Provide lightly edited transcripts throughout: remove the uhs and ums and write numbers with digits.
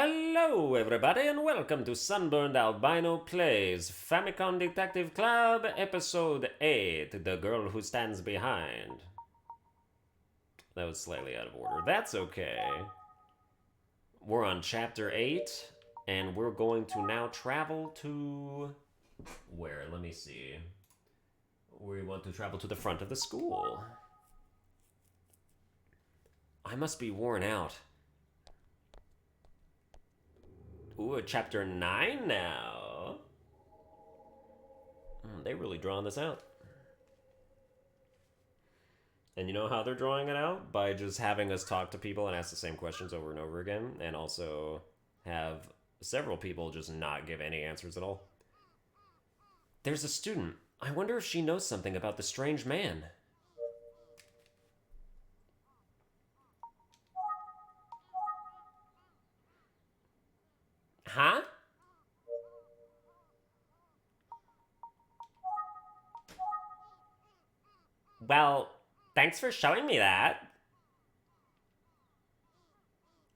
Hello, everybody, and welcome to Sunburned Albino Plays Famicom Detective Club, Episode 8, The Girl Who Stands Behind. That was slightly out of order. That's okay. We're on Chapter 8, and we're going to now travel to... where? Let me see. We want to travel to the front of the school. I must be worn out. Ooh, chapter 9 now. They really drawing this out. And you know how they're drawing it out? By just having us talk to people and ask the same questions over and over again, and also have several people just not give any answers at all. There's a student. I wonder if she knows something about the strange man. Huh? Well, thanks for showing me that.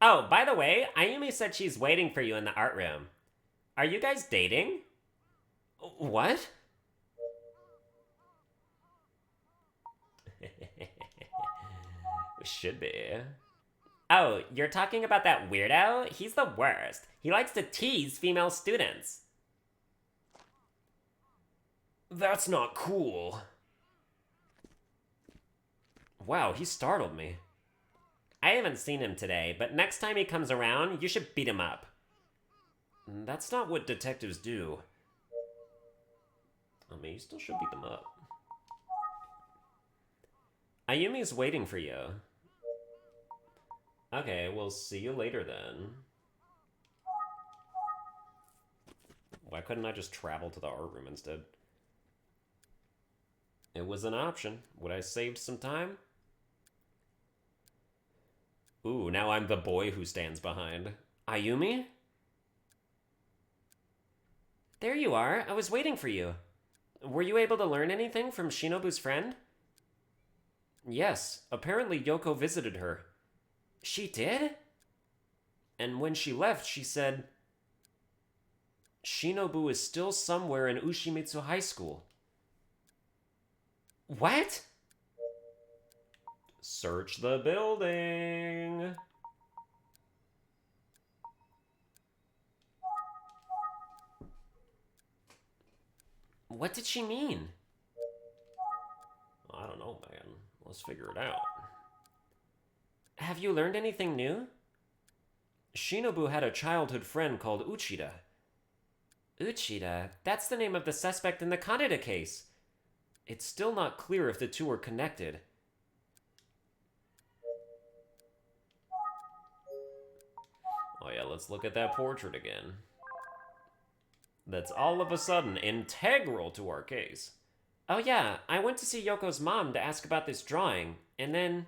Oh, by the way, Ayumi said she's waiting for you in the art room. Are you guys dating? What? Should be. Oh, you're talking about that weirdo? He's the worst. He likes to tease female students. That's not cool. Wow, he startled me. I haven't seen him today, but next time he comes around, you should beat him up. That's not what detectives do. I mean, you still should beat them up. Ayumi's waiting for you. Okay, we'll see you later then. Why couldn't I just travel to the art room instead? It was an option. Would I saved some time? Ooh, now I'm the boy who stands behind. Ayumi? There you are. I was waiting for you. Were you able to learn anything from Shinobu's friend? Yes, apparently Yoko visited her. She did? And when she left, she said, Shinobu is still somewhere in Ushimitsu High School. What? Search the building. What did she mean? I don't know, man. Let's figure it out. Have you learned anything new? Shinobu had a childhood friend called Uchida. Uchida? That's the name of the suspect in the Kaneda case. It's still not clear if the two are connected. Oh yeah, let's look at that portrait again. That's all of a sudden integral to our case. Oh yeah, I went to see Yoko's mom to ask about this drawing, and then...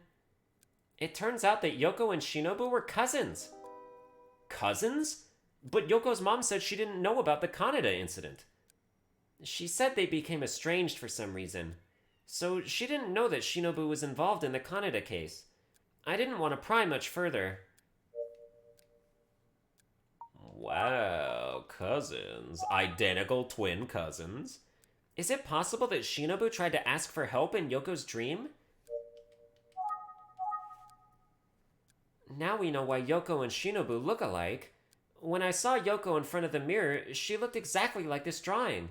it turns out that Yoko and Shinobu were cousins. Cousins? But Yoko's mom said she didn't know about the Kaneda incident. She said they became estranged for some reason, so she didn't know that Shinobu was involved in the Kaneda case. I didn't want to pry much further. Wow, cousins. Identical twin cousins. Is it possible that Shinobu tried to ask for help in Yoko's dream? Now we know why Yoko and Shinobu look alike. When I saw Yoko in front of the mirror, she looked exactly like this drawing.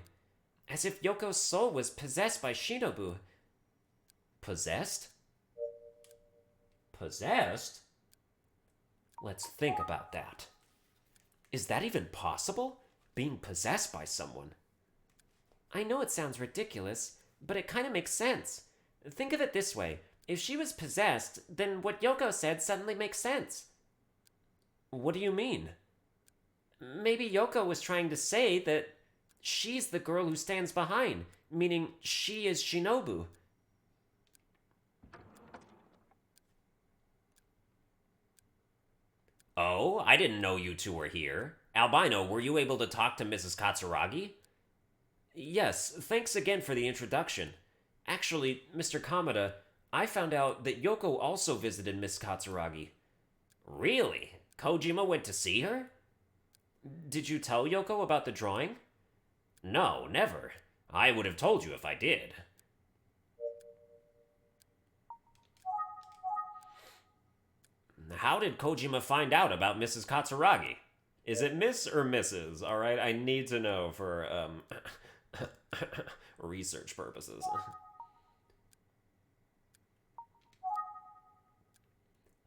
As if Yoko's soul was possessed by Shinobu. Possessed? Possessed? Let's think about that. Is that even possible? Being possessed by someone? I know it sounds ridiculous, but it kind of makes sense. Think of it this way. If she was possessed, then what Yoko said suddenly makes sense. What do you mean? Maybe Yoko was trying to say that she's the girl who stands behind, meaning she is Shinobu. Oh, I didn't know you two were here. Albino, were you able to talk to Mrs. Katsuragi? Yes, thanks again for the introduction. Actually, Mr. Kamada, I found out that Yoko also visited Miss Katsuragi. Really? Kojima went to see her? Did you tell Yoko about the drawing? No, never. I would have told you if I did. How did Kojima find out about Mrs. Katsuragi? Is it Miss or Mrs.? Alright, I need to know for, research purposes.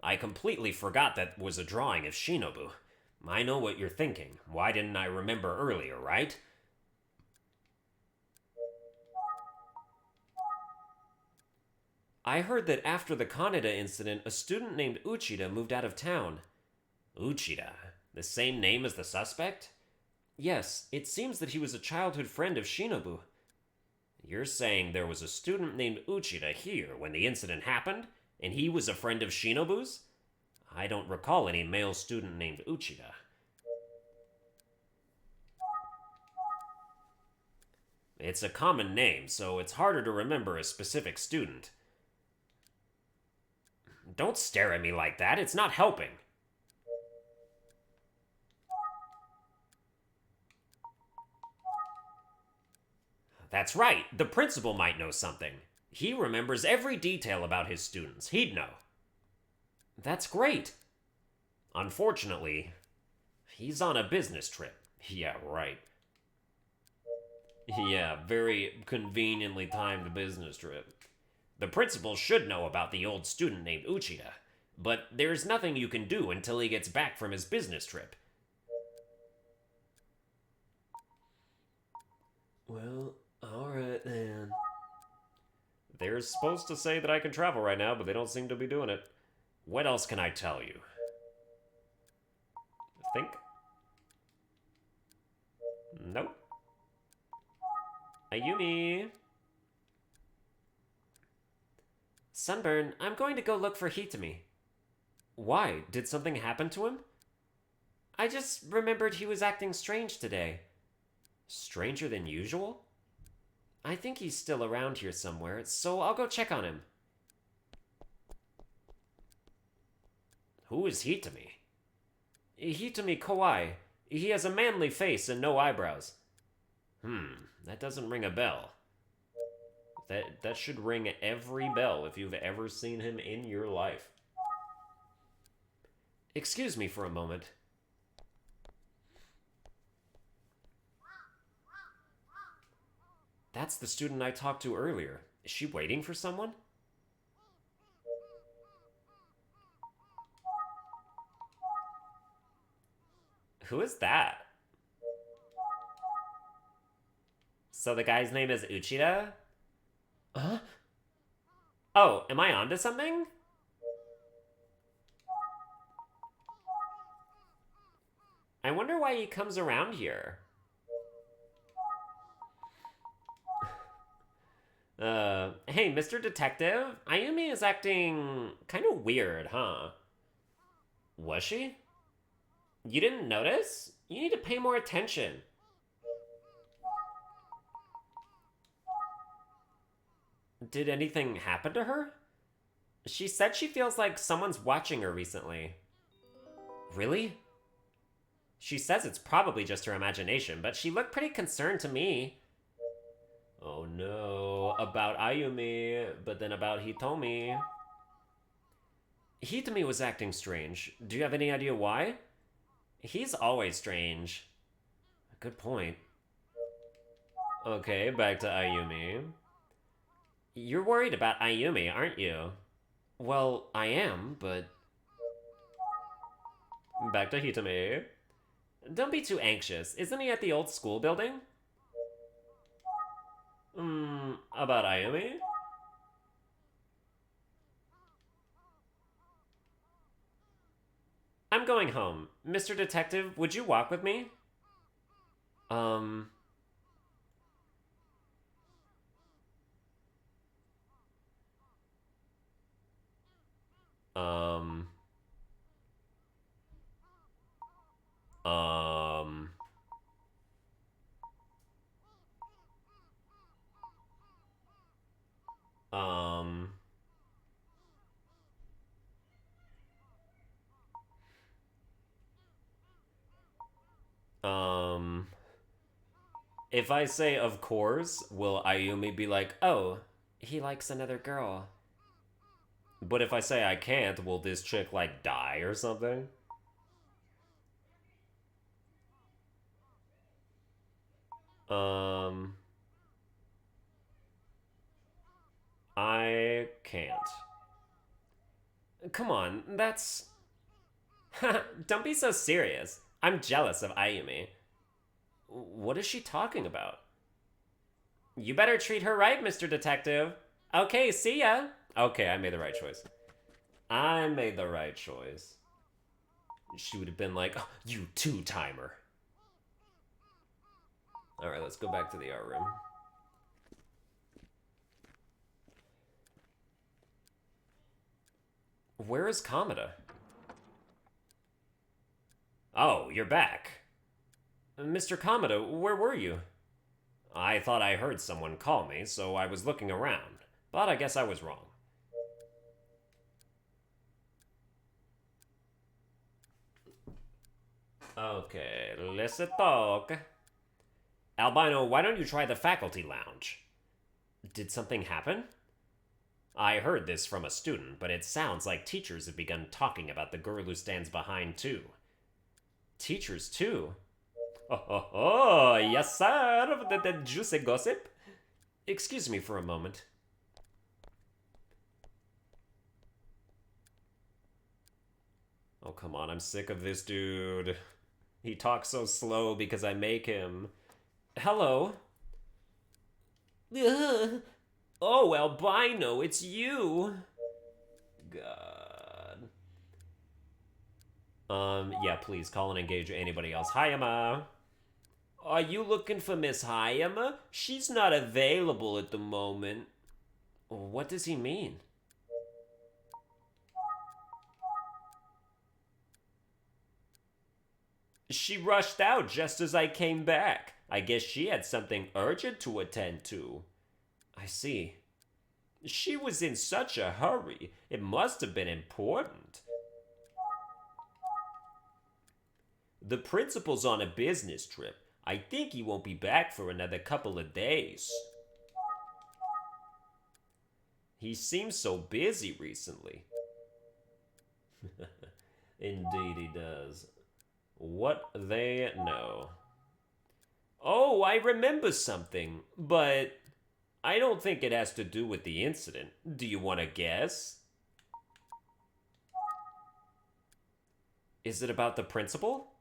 I completely forgot that was a drawing of Shinobu. I know what you're thinking. Why didn't I remember earlier, right? I heard that after the Kaneda incident, a student named Uchida moved out of town. Uchida? The same name as the suspect? Yes, it seems that he was a childhood friend of Shinobu. You're saying there was a student named Uchida here when the incident happened, and he was a friend of Shinobu's? I don't recall any male student named Uchida. It's a common name, so it's harder to remember a specific student. Don't stare at me like that, it's not helping. That's right, the principal might know something. He remembers every detail about his students. He'd know. That's great. Unfortunately, he's on a business trip. Yeah, right. Yeah, very conveniently timed business trip. The principal should know about the old student named Uchida, but there's nothing you can do until he gets back from his business trip. Well, alright then. They're supposed to say that I can travel right now, but they don't seem to be doing it. What else can I tell you? Think? Nope. Ayumi! Sunburn, I'm going to go look for Hitami. Why? Did something happen to him? I just remembered he was acting strange today. Stranger than usual? I think he's still around here somewhere, so I'll go check on him. Who is Hitami? Hitami Kawai. He has a manly face and no eyebrows. That doesn't ring a bell. That should ring every bell if you've ever seen him in your life. Excuse me for a moment. That's the student I talked to earlier. Is she waiting for someone? Who is that? So the guy's name is Uchida? Huh? Oh, am I onto something? I wonder why he comes around here. Hey, Mr. Detective, Ayumi is acting kind of weird, huh? Was she? You didn't notice? You need to pay more attention. Did anything happen to her? She said she feels like someone's watching her recently. Really? She says it's probably just her imagination, but she looked pretty concerned to me. Oh no, about Ayumi, but then about Hitomi. Hitomi was acting strange. Do you have any idea why? He's always strange. Good point. Okay, back to Ayumi. You're worried about Ayumi, aren't you? Well, I am, but... Back to Hitomi. Don't be too anxious. Isn't he at the old school building? About Ayumi? I'm going home. Mr. Detective, would you walk with me? Um... Um... Um... Um, if I say of course, will Ayumi be like, oh, he likes another girl? But if I say I can't, will this chick, like, die or something? Um, I can't. Come on, that's... Don't be so serious. I'm jealous of Ayumi. What is she talking about? You better treat her right, Mr. Detective. Okay, see ya. Okay, I made the right choice. I made the right choice. She would have been like, oh, you two-timer. Alright, let's go back to the art room. Where is Commodore? Oh, you're back. Mr. Commodore, where were you? I thought I heard someone call me, so I was looking around. But I guess I was wrong. Okay, let's talk. Albino, why don't you try the faculty lounge? Did something happen? I heard this from a student, but it sounds like teachers have begun talking about the girl who stands behind, too. Teachers, too? Oh, yes, sir. The juicy gossip. Excuse me for a moment. Oh, come on, I'm sick of this dude. He talks so slow because I make him. Hello? Ugh. Oh, Albino, it's you. God. Yeah, please, call and engage anybody else. Hayama. Are you looking for Miss Hayama? She's not available at the moment. What does he mean? She rushed out just as I came back. I guess she had something urgent to attend to. I see. She was in such a hurry. It must have been important. The principal's on a business trip. I think he won't be back for another couple of days. He seems so busy recently. Indeed he does. What they know. Oh, I remember something, but I don't think it has to do with the incident. Do you want to guess? Is it about the principal?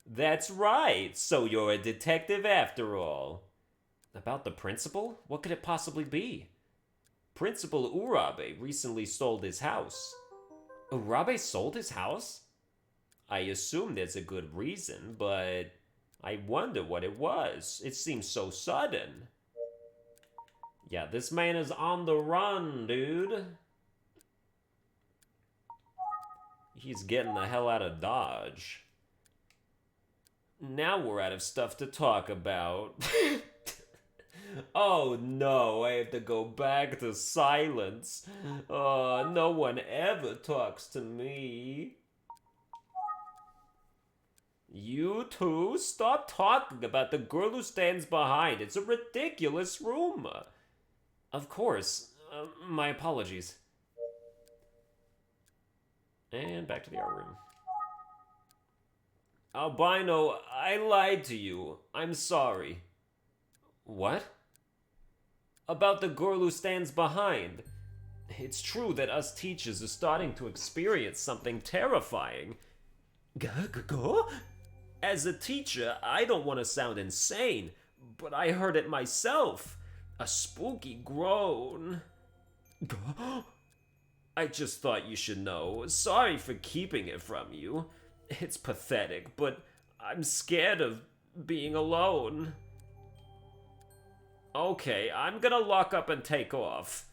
That's right, so you're a detective after all. About the principal? What could it possibly be? Principal Urabe recently sold his house. Urabe sold his house? I assume there's a good reason, but I wonder what it was. It seems so sudden. Yeah, this man is on the run, dude. He's getting the hell out of Dodge. Now we're out of stuff to talk about. Oh no, I have to go back to silence. No one ever talks to me. You two, stop talking about the girl who stands behind. It's a ridiculous rumor. Of course. My apologies. And back to the art room. Albino, I lied to you. I'm sorry. What? About the girl who stands behind. It's true that us teachers are starting to experience something terrifying. Go? As a teacher, I don't want to sound insane, but I heard it myself. A spooky groan. I just thought you should know. Sorry for keeping it from you. It's pathetic, but I'm scared of being alone. Okay, I'm gonna lock up and take off.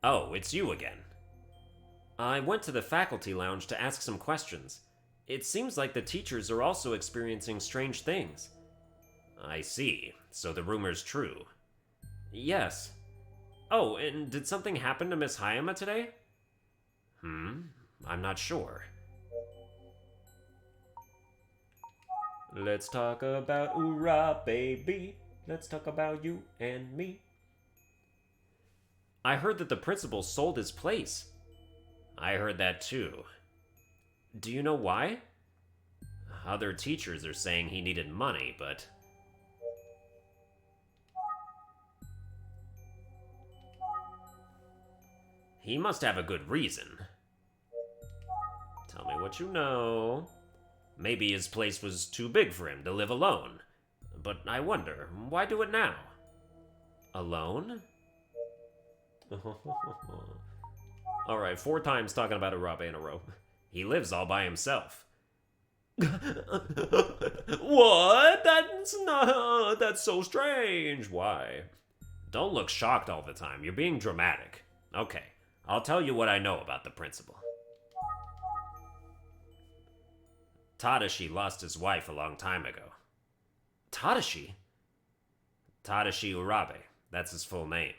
Oh, it's you again. I went to the faculty lounge to ask some questions. It seems like the teachers are also experiencing strange things. I see. So the rumor's true. Yes. Oh, and did something happen to Miss Hayama today? I'm not sure. Let's talk about Ura, baby. Let's talk about you and me. I heard that the principal sold his place. I heard that too. Do you know why? Other teachers are saying he needed money, but... he must have a good reason. Tell me what you know. Maybe his place was too big for him to live alone. But I wonder, why do it now? Alone? Alright, 4 times talking about Urabe in a row. He lives all by himself. What? That's so strange. Why? Don't look shocked all the time. You're being dramatic. Okay, I'll tell you what I know about the principal. Tadashi lost his wife a long time ago. Tadashi? Tadashi Urabe. That's his full name.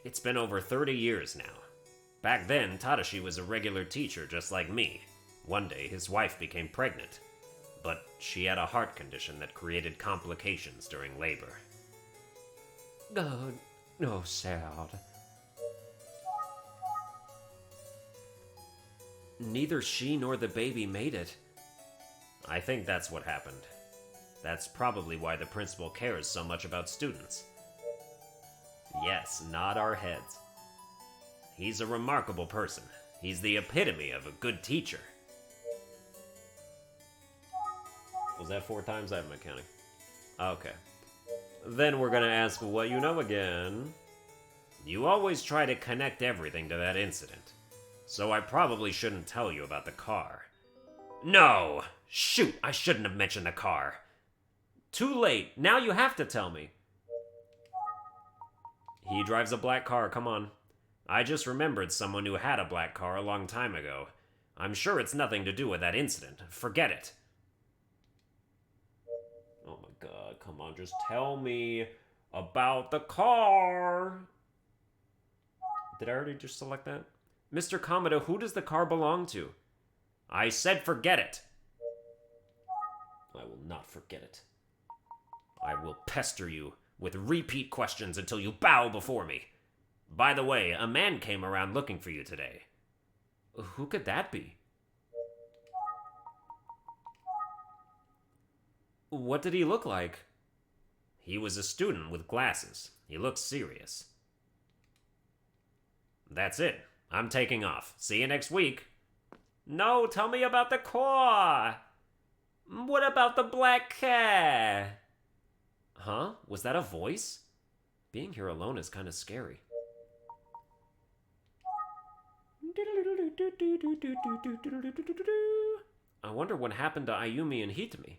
It's been over 30 years now. Back then, Tadashi was a regular teacher just like me. One day, his wife became pregnant, but she had a heart condition that created complications during labor. Oh, sad. Neither she nor the baby made it. I think that's what happened. That's probably why the principal cares so much about students. Yes, nod our heads. He's a remarkable person. He's the epitome of a good teacher. Was that 4 times? I haven't been counting. Okay. Then we're gonna ask what you know again. You always try to connect everything to that incident, so I probably shouldn't tell you about the car. No! Shoot, I shouldn't have mentioned the car. Too late. Now you have to tell me. He drives a black car, come on. I just remembered someone who had a black car a long time ago. I'm sure it's nothing to do with that incident. Forget it. Oh my god, come on, just tell me about the car. Did I already just select that? Mr. Commodore, who does the car belong to? I said forget it. I will not forget it. I will pester you with repeat questions until you bow before me. By the way, a man came around looking for you today. Who could that be? What did he look like? He was a student with glasses. He looked serious. That's it. I'm taking off. See you next week. No, tell me about the car. What about the black cat? Huh? Was that a voice? Being here alone is kind of scary. I wonder what happened to Ayumi and Hitami.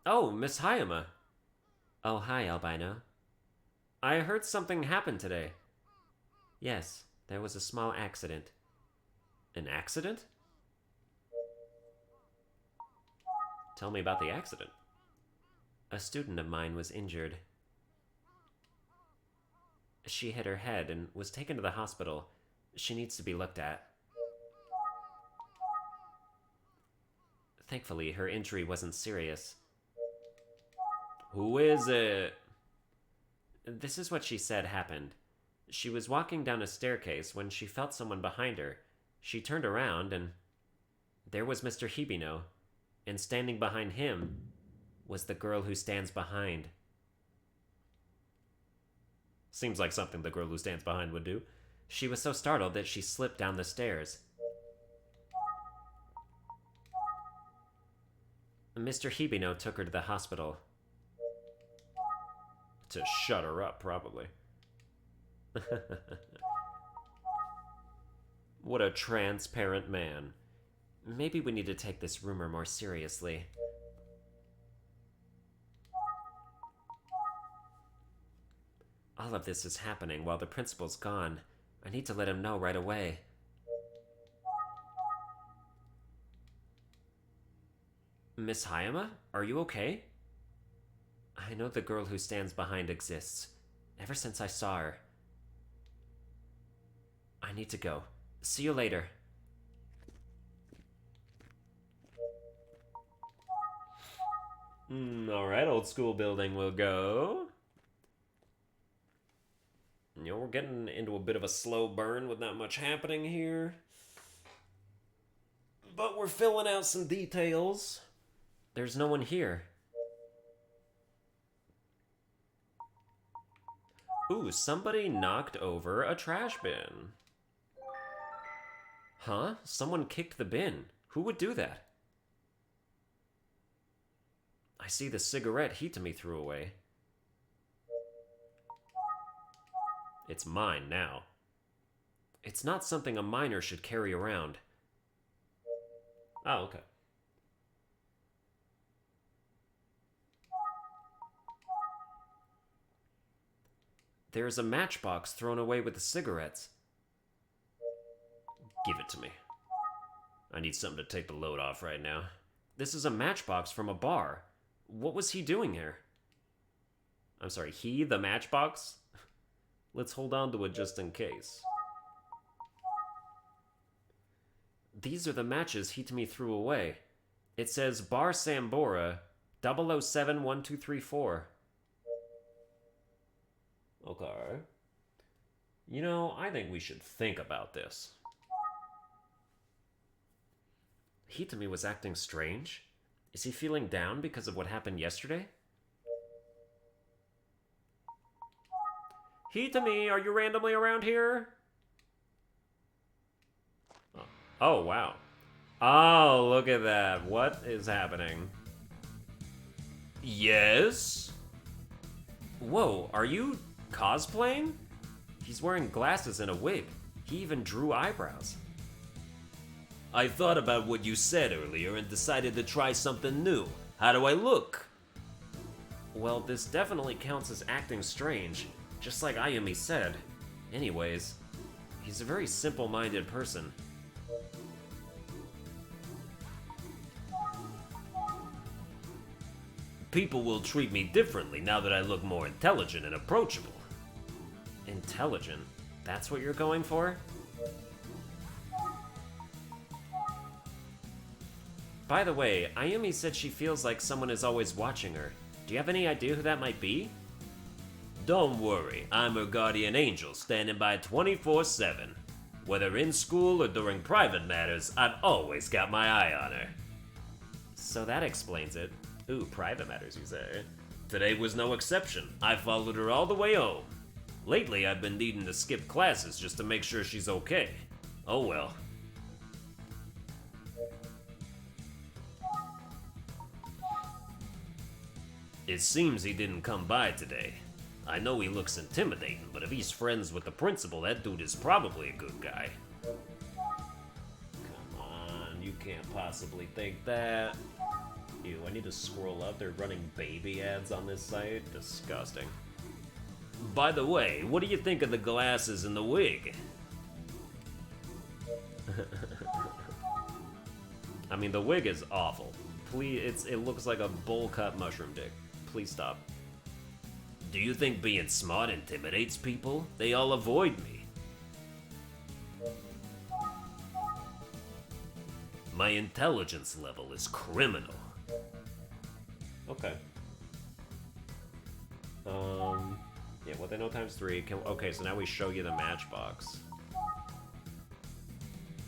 Oh, Miss Hayama. Oh, hi, Albino. I heard something happened today. Yes, there was a small accident. An accident? Tell me about the accident. A student of mine was injured. She hit her head and was taken to the hospital. She needs to be looked at. Thankfully, her injury wasn't serious. Who is it? This is what she said happened. She was walking down a staircase when she felt someone behind her. She turned around and there was Mr. Hibino, and standing behind him was the girl who stands behind. Seems like something the girl who stands behind would do. She was so startled that she slipped down the stairs. Mr. Hibino took her to the hospital. To shut her up, probably. What a transparent man. Maybe we need to take this rumor more seriously. All of this is happening while the principal's gone. I need to let him know right away. Miss Hayama, are you okay? I know the girl who stands behind exists. Ever since I saw her. I need to go. See you later. Alright, old school building will go. You know, we're getting into a bit of a slow burn with not much happening here. But we're filling out some details. There's no one here. Ooh, somebody knocked over a trash bin. Huh? Someone kicked the bin. Who would do that? I see the cigarette Hitami threw away. It's mine now. It's not something a minor should carry around. Oh, okay. There's a matchbox thrown away with the cigarettes. Give it to me. I need something to take the load off right now. This is a matchbox from a bar. What was he doing here? I'm sorry, he, the matchbox? Let's hold on to it just in case. These are the matches Hitami threw away. It says Bar Sambora 0071234. Okay. You know, I think we should think about this. Hitami was acting strange? Is he feeling down because of what happened yesterday? Hitami, are you randomly around here? Oh, wow. Oh, look at that. What is happening? Yes? Whoa, are you cosplaying? He's wearing glasses and a wig. He even drew eyebrows. I thought about what you said earlier and decided to try something new. How do I look? Well, this definitely counts as acting strange, just like Ayumi said. Anyways, he's a very simple-minded person. People will treat me differently now that I look more intelligent and approachable. Intelligent? That's what you're going for? By the way, Ayumi said she feels like someone is always watching her. Do you have any idea who that might be? Don't worry, I'm her guardian angel standing by 24/7. Whether in school or during private matters, I've always got my eye on her. So that explains it. Ooh, private matters, you say? Today was no exception. I followed her all the way home. Lately, I've been needing to skip classes just to make sure she's okay. Oh well. It seems he didn't come by today. I know he looks intimidating, but if he's friends with the principal, that dude is probably a good guy. Come on, you can't possibly think that. Ew, I need to scroll up. They're running baby ads on this site. Disgusting. By the way, what do you think of the glasses and the wig? I mean, the wig is awful. Please, it looks like a bowl-cut mushroom dick. Please stop. Do you think being smart intimidates people? They all avoid me. My intelligence level is criminal. Okay. Yeah, what they know times 3. Okay, so now we show you the matchbox.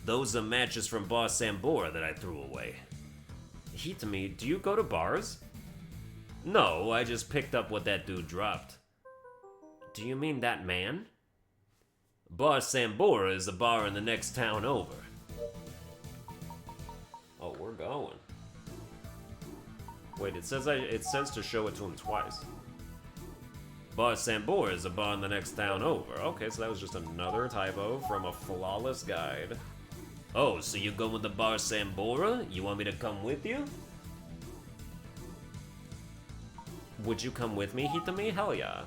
Those are matches from Bar Sambora that I threw away. Hitami, do you go to bars? No, I just picked up what that dude dropped. Do you mean that man? Bar Sambora is a bar in the next town over. Oh, we're going. Wait, it says to show it to him twice. Bar Sambora is a bar in the next town over. Okay, so that was just another typo from a flawless guide. Oh, so you go with the Bar Sambora? You want me to come with you? Would you come with me, Hitami? Hell yeah.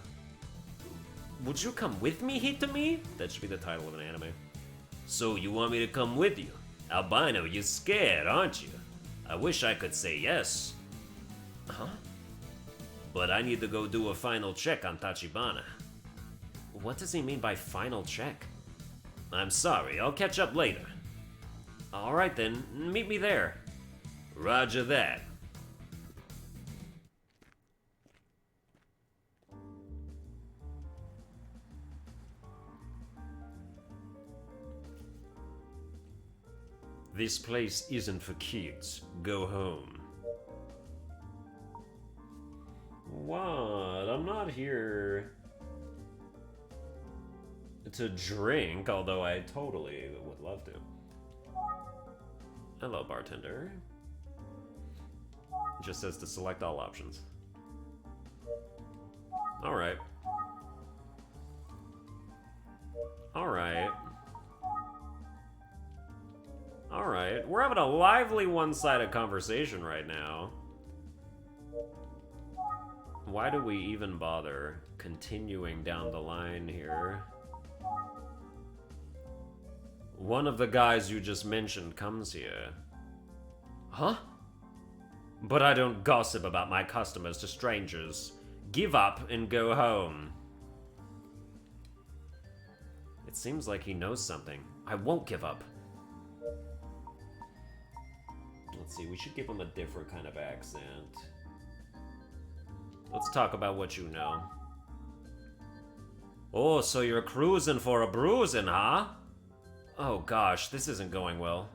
Would you come with me, Hitami? That should be the title of an anime. So you want me to come with you? Albino, you're scared, aren't you? I wish I could say yes. Huh? But I need to go do a final check on Tachibana. What does he mean by final check? I'm sorry, I'll catch up later. Alright then, meet me there. Roger that. This place isn't for kids. Go home. What? I'm not here to drink, although I totally would love to. Hello, bartender. It just says to select all options. Alright. Alright. Alright. We're having a lively one-sided conversation right now. Why do we even bother continuing down the line here? One of the guys you just mentioned comes here. Huh? But I don't gossip about my customers to strangers. Give up and go home. It seems like he knows something. I won't give up. Let's see, we should give him a different kind of accent. Let's talk about what you know. Oh, so you're cruising for a bruising, huh? Oh gosh, this isn't going well.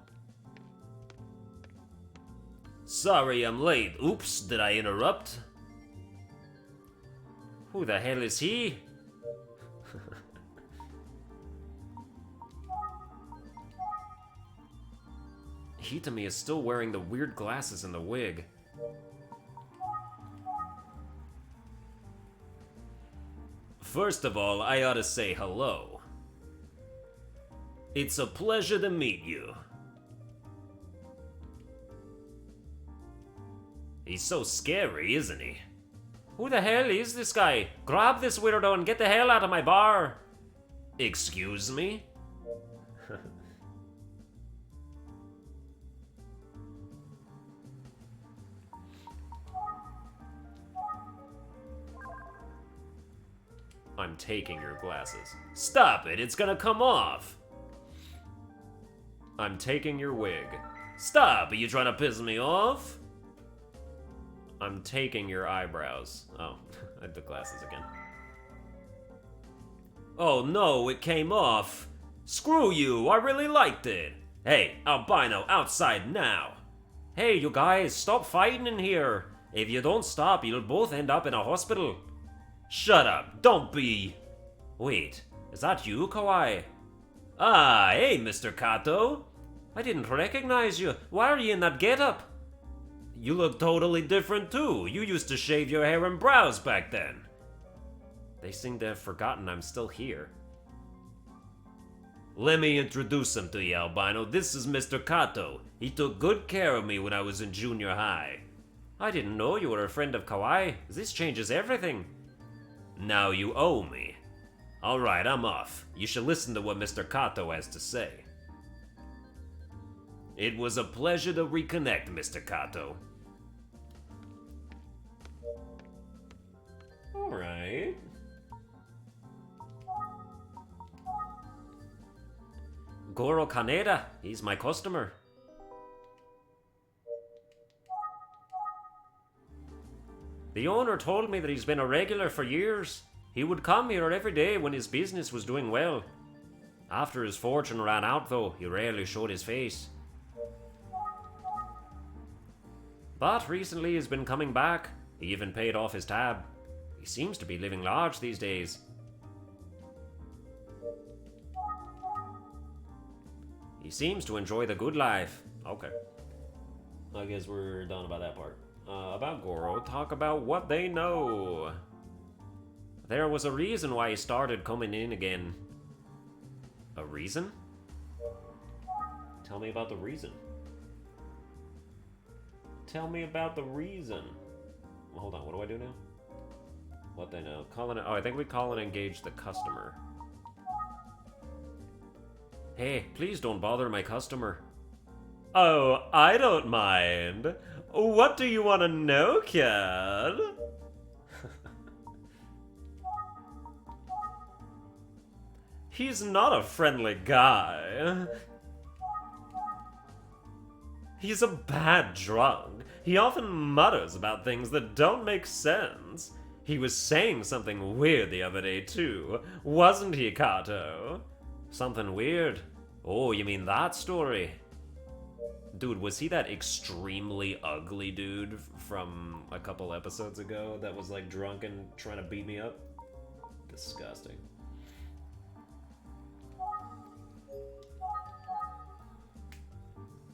Sorry I'm late. Oops, did I interrupt? Who the hell is he? Hitami is still wearing the weird glasses and the wig. First of all, I ought to say hello. It's a pleasure to meet you. He's so scary, isn't he? Who the hell is this guy? Grab this weirdo and get the hell out of my bar! Excuse me? I'm taking your glasses. Stop it, it's gonna come off! I'm taking your wig. Stop, are you trying to piss me off? I'm taking your eyebrows. Oh, I had the glasses again. Oh no, it came off. Screw you, I really liked it. Hey, Albino, outside now. Hey, you guys, stop fighting in here. If you don't stop, you'll both end up in a hospital. Shut up, don't be... Wait, is that you, Kawaii? Ah, hey, Mr. Kato. I didn't recognize you. Why are you in that getup? You look totally different too. You used to shave your hair and brows back then. They seem to have forgotten I'm still here. Let me introduce him to you, Albino. This is Mr. Kato. He took good care of me when I was in junior high. I didn't know you were a friend of Kawaii. This changes everything. Now you owe me. Alright, I'm off. You should listen to what Mr. Kato has to say. It was a pleasure to reconnect, Mr. Kato. Alright. Goro Kaneda, he's my customer. The owner told me that he's been a regular for years. He would come here every day when his business was doing well. After his fortune ran out, though, he rarely showed his face. But recently he's been coming back. He even paid off his tab. He seems to be living large these days. He seems to enjoy the good life. Okay. I guess we're done about that part. About Goro, talk about what they know. There was a reason why he started coming in again. A reason? Tell me about the reason. Tell me about the reason. Well, hold on, what do I do now? What they know? Call it. Oh, I think we call and engage the customer. Hey, please don't bother my customer. Oh, I don't mind. What do you want to know, kid? He's not a friendly guy. He's a bad drunk. He often mutters about things that don't make sense. He was saying something weird the other day, too. Wasn't he, Kato? Something weird? Oh, you mean that story? Dude, was he that extremely ugly dude from a couple episodes ago that was like drunk and trying to beat me up? Disgusting.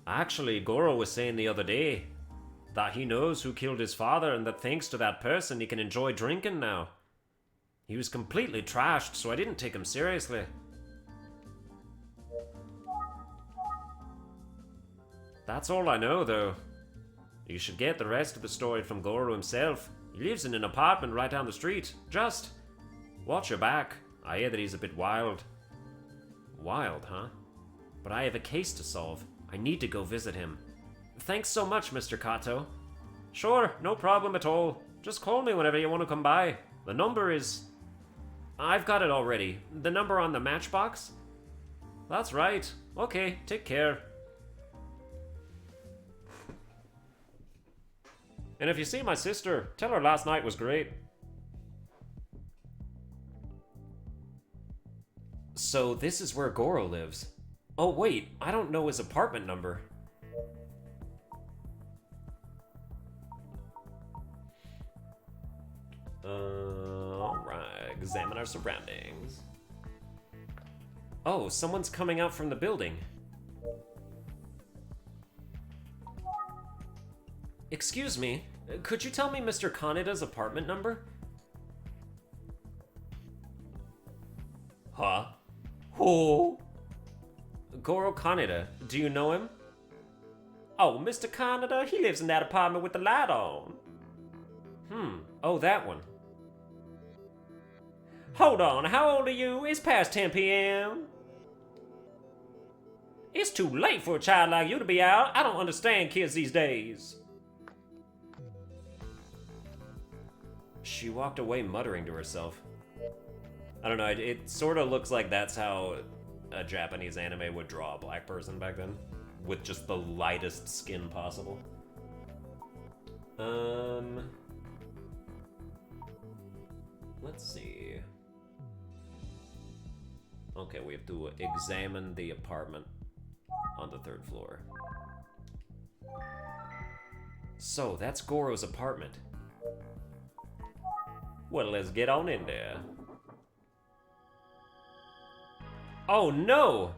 Actually, Goro was saying the other day that he knows who killed his father and that thanks to that person he can enjoy drinking now. He was completely trashed, so I didn't take him seriously. That's all I know, though. You should get the rest of the story from Goro himself. He lives in an apartment right down the street. Just watch your back. I hear that he's a bit wild. Wild, huh? But I have a case to solve. I need to go visit him. Thanks so much, Mr. Kato. Sure, no problem at all. Just call me whenever you want to come by. The number is... I've got it already. The number on the matchbox? That's right. Okay, take care. And if you see my sister, tell her last night was great. So this is where Goro lives. Oh wait, I don't know his apartment number. Alright, examine our surroundings. Oh, someone's coming out from the building. Excuse me, could you tell me Mr. Kaneda's apartment number? Huh? Who? Goro Kaneda, do you know him? Oh, Mr. Kaneda, he lives in that apartment with the light on. Oh, that one. Hold on, how old are you? It's past 10 p.m. It's too late for a child like you to be out. I don't understand kids these days. She walked away muttering to herself. I don't know, it sort of looks like that's how a Japanese anime would draw a black person back then. With just the lightest skin possible. Let's see. Okay, we have to examine the apartment on the 3rd floor. So, that's Goro's apartment. Well, let's get on in there. Oh no!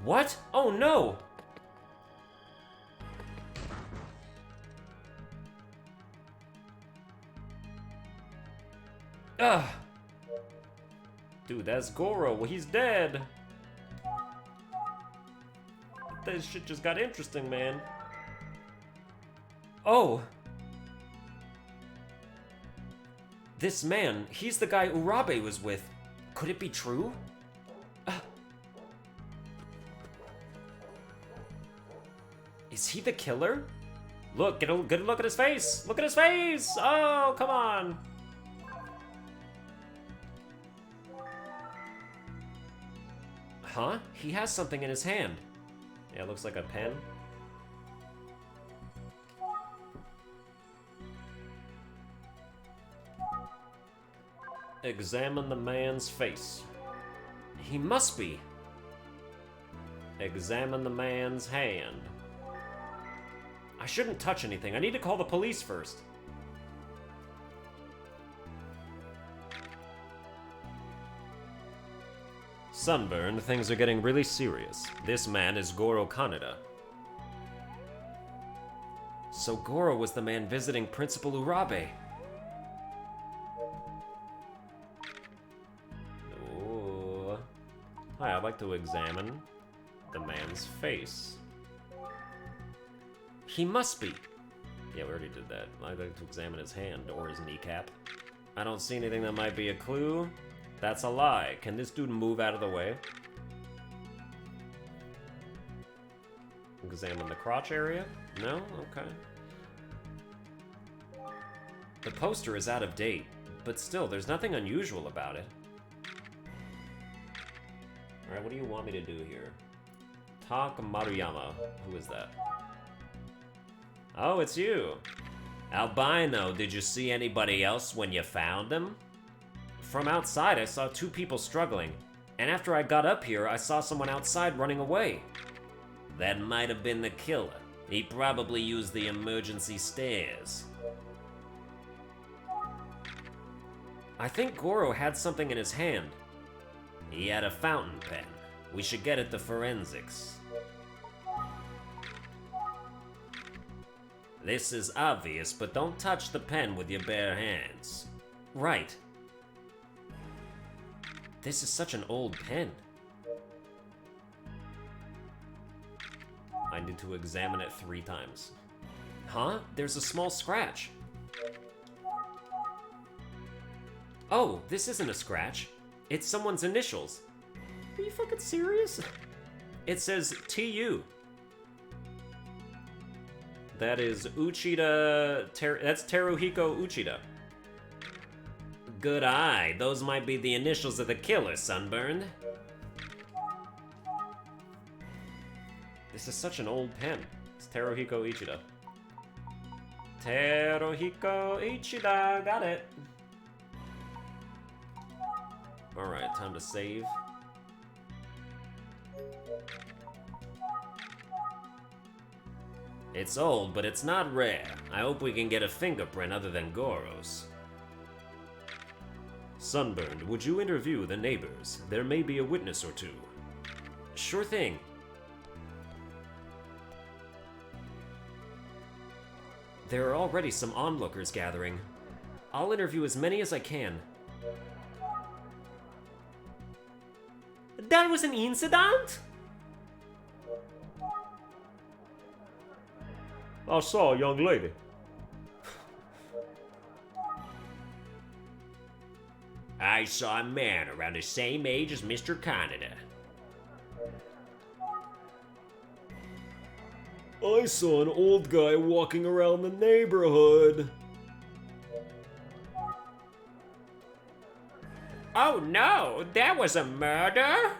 What? Oh no! Ugh! Dude, that's Goro. Well, he's dead. This shit just got interesting, man. Oh! This man, he's the guy Urabe was with. Could it be true? Is he the killer? Look, get a good look at his face! Look at his face! Oh, come on! Huh? He has something in his hand. Yeah, it looks like a pen. Examine the man's face. He must be. Examine the man's hand. I shouldn't touch anything. I need to call the police first. Sunburned, things are getting really serious. This man is Goro Kaneda. So Goro was the man visiting Principal Urabe. Ooh. Hi, I'd like to examine the man's face. He must be. Yeah, we already did that. I'd like to examine his hand or his kneecap. I don't see anything that might be a clue. That's a lie. Can this dude move out of the way? Examine the crotch area? No? Okay. The poster is out of date, but still, there's nothing unusual about it. Alright, what do you want me to do here? Tak Maruyama. Who is that? Oh, it's you. Albino, did you see anybody else when you found him? From outside, I saw two people struggling. And after I got up here, I saw someone outside running away. That might have been the killer. He probably used the emergency stairs. I think Goro had something in his hand. He had a fountain pen. We should get it to forensics. This is obvious, but don't touch the pen with your bare hands. Right. This is such an old pen. I need to examine it 3 times. Huh? There's a small scratch. Oh, this isn't a scratch. It's someone's initials. Are you fucking serious? It says TU. That is Uchida... that's Teruhiko Uchida. Good eye. Those might be the initials of the killer, Sunburned. This is such an old pen. It's Teruhiko Uchida. Teruhiko Uchida. Got it. Alright, time to save. It's old, but it's not rare. I hope we can get a fingerprint other than Goro's. Sunburned, would you interview the neighbors? There may be a witness or two. Sure thing. There are already some onlookers gathering. I'll interview as many as I can. That was an incident? I saw a young lady. I saw a man around the same age as Mr. Canada. I saw an old guy walking around the neighborhood. Oh no, that was a murder?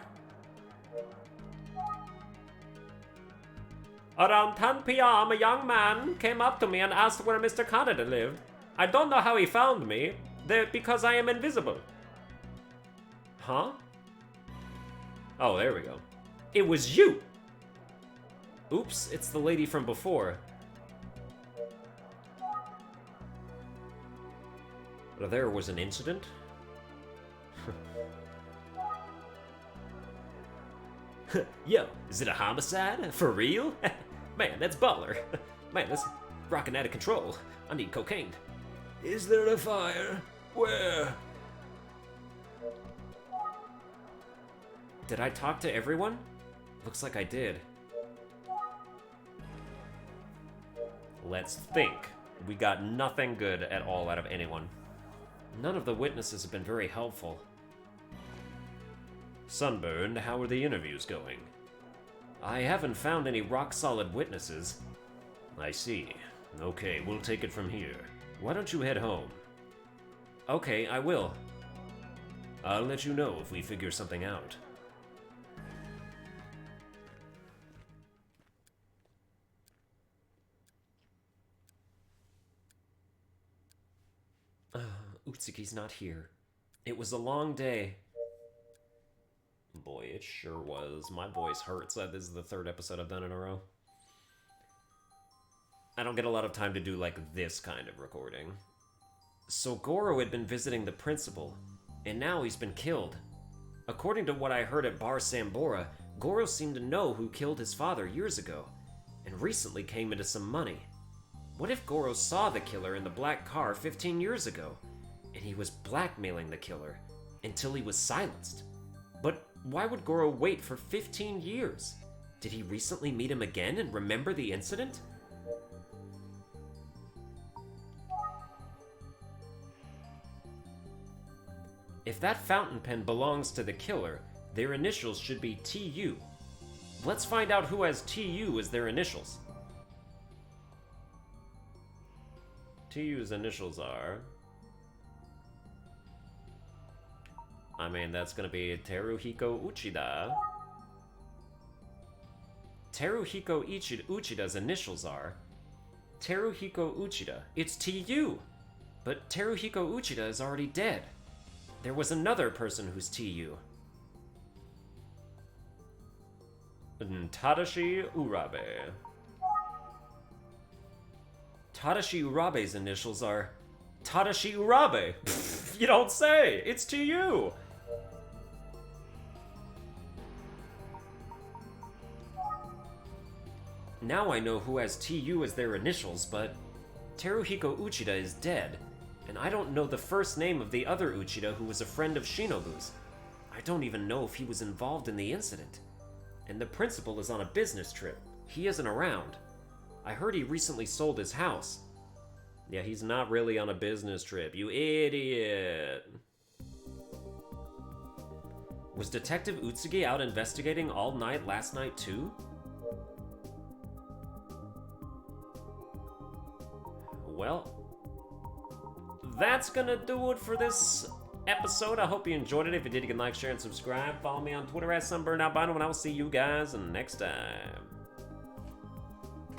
Around 10 p.m., a young man came up to me and asked where Mr. Canada lived. I don't know how he found me, because I am invisible. Huh? Oh, there we go. It was you! Oops, it's the lady from before. There was an incident? Yo, is it a homicide? For real? Man, that's baller. Man, that's rocking out of control. I need cocaine. Is there a fire? Where? Did I talk to everyone? Looks like I did. Let's think. We got nothing good at all out of anyone. None of the witnesses have been very helpful. Sunburned, how are the interviews going? I haven't found any rock-solid witnesses. I see. Okay, we'll take it from here. Why don't you head home? Okay, I will. I'll let you know if we figure something out. Utsuki's not here. It was a long day. Boy, it sure was. My voice hurts. This is the 3rd episode I've done in a row. I don't get a lot of time to do, like, this kind of recording. So Goro had been visiting the principal, and now he's been killed. According to what I heard at Bar Sambora, Goro seemed to know who killed his father years ago, and recently came into some money. What if Goro saw the killer in the black car 15 years ago, and he was blackmailing the killer until he was silenced? But why would Goro wait for 15 years? Did he recently meet him again and remember the incident? If that fountain pen belongs to the killer, their initials should be TU. Let's find out who has TU as their initials. TU's initials are... I mean, that's gonna be Teruhiko Uchida. Teruhiko Uchida's initials are... Teruhiko Uchida. It's TU! But Teruhiko Uchida is already dead. There was another person who's TU. Tadashi Urabe. Tadashi Urabe's initials are... Tadashi Urabe! Pfft, you don't say! It's TU! Now I know who has TU as their initials, but Teruhiko Uchida is dead, and I don't know the first name of the other Uchida who was a friend of Shinobu's. I don't even know if he was involved in the incident. And the principal is on a business trip. He isn't around. I heard he recently sold his house. Yeah, he's not really on a business trip, you idiot. Was Detective Utsugi out investigating all night last night too? Well, that's gonna do it for this episode. I hope you enjoyed it. If you did, you can like, share, and subscribe. Follow me on Twitter at Sunburned Albino, and I will see you guys next time.